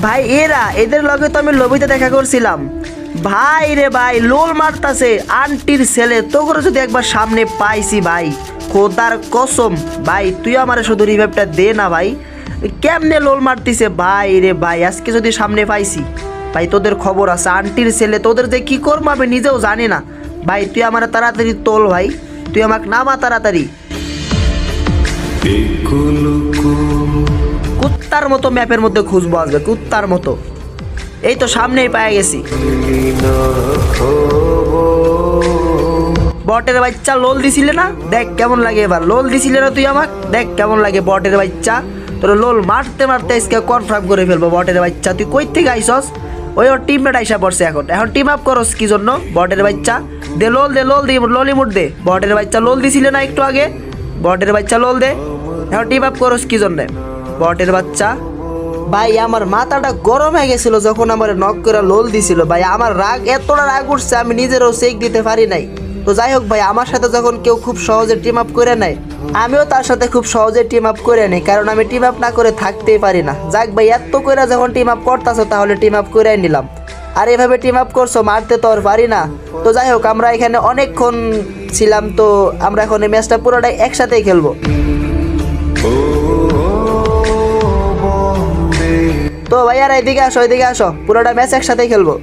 ভাই এদের লগে তো আমি লবিতে দেখা করছিলাম। ভাই রে ভাই লোল মারতাছে আন্টির ছেলে, তোকে যদি একবার সামনে পাইছি ভাই, খোদার কসম ভাই তুই আমার শুধু রিভাইভটা দে না ভাই। কেমনে লোল মারতিছে ভাই রে ভাই, আজকে যদি সামনে পাইছি ভাই তোদের খবর আছে। আন্টির ছেলে তোদের যে কি করবো আমি নিজেও জানি না ভাই। তুই আমার তাড়াতাড়ি তোল ভাই, তুই আমাকে নামা তাড়াতাড়ি। কুত্তার মতো ম্যাপের মধ্যে খুঁজবো আসবে, কুত্তার মতো। এই তো সামনেই পেয়ে গেছি। বটের বাচ্চা লোল দিছিলে না, দেখ কেমন লাগে এবার। লোল দিছিলে না তুই আমাক, দেখ কেমন লাগে বটের বাচ্চা। তোর লোল মারতে মারতে আজকে কনফার্ম করে ফেলবো বটের বাচ্চা। তুই কই থেকে আইসস? ওই ওর টিমমেট আইসা পড়ছে। এখন টিম আপ করস কি জন্য বটের বাচ্চা? দে লোল, দে লোল, ললিমুট দে। বটের বাচ্চা লোল দিছিলে না একটু আগে, বটের বাচ্চা লোল দে। এখন টিম আপ করস কি জন্য বটের বাচ্চা? ভাই আমার মাথাটা গরম হয়ে গেছিল যখন আমার নক করে লোল দিছিল ভাই। আমার রাগ, এতটা রাগ উঠছে আমি নিজেরও চেক দিতে পারি নাই। তো যাই হোক ভাই, আমার সাথে যখন কেউ খুব সহজে টিম আপ করে নেয়, আমিও তার সাথে খুব সহজে টিম আপ করে নিই, কারণ আমি টিম আপ না করে থাকতেই পারি না। যাক ভাই, এত করে যখন টিম আপ করতেছো তাহলে টিম আপ করে নিলাম। আর এভাবে টিম আপ করছো, মারতে তো আর পারি না। তো যাই হোক, আমরা এখানে অনেকক্ষণ ছিলাম, তো আমরা এখন এই ম্যাচটা পুরোটাই একসাথেই খেলবো। তো ভাইয়ারা এদিকে আসো, এদিকে আসো, পুরোটা ম্যাচ একসাথেই খেলবো।